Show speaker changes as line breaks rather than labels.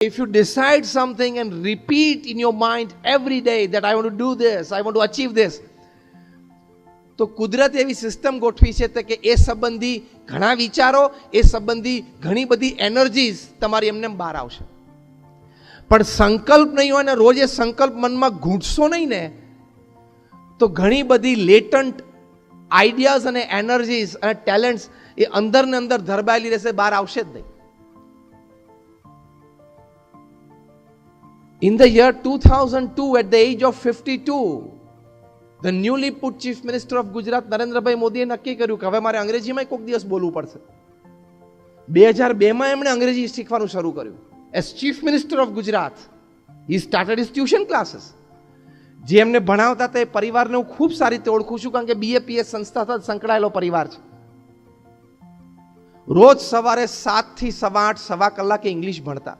If you decide something and repeat in your mind every day that I want to do this, I want to achieve this, તો કુદરત એવી system ગોઠવી છે કે એ સંબંધી ઘણા વિચારો, એ સંબંધી ઘણી બધી એનર્જીઝ તમારી એમને બહાર આવશે. પણ સંકલ્પ નહીં હોય ને રોજ એ સંકલ્પ મનમાં ઘૂંટશો નહીં ને, તો ઘણી બધી લેટન્ટ આઈડિયાઝ અને એનર્જીઝ અને ટેલેન્ટ્સ એ અંદર ને અંદર ધરબાયેલી રહેશે, બહાર આવશે જ નહીં. In the year 2002, at the age of 52, the newly put Chief Minister of Gujarat, Narendrabhai મોદીએ નક્કી કર્યું કે હવે મારે અંગ્રેજીમાં કોઈક દિવસ બોલવું પડશે. 2002માં એમણે અંગ્રેજી શીખવાનું શરૂ કર્યું. As Chief Minister of Gujarat, he started his tuition classes. જે એમને ભણાવતા હતા એ પરિવારને હું ખૂબ સારી રીતે ઓળખું છું, કારણ કે BAPS સંસ્થા સાથે સંકળાયેલો પરિવાર છે. રોજ સવારે 7 થી 8:15 કલાકે ઇંગ્લિશ ભણતા.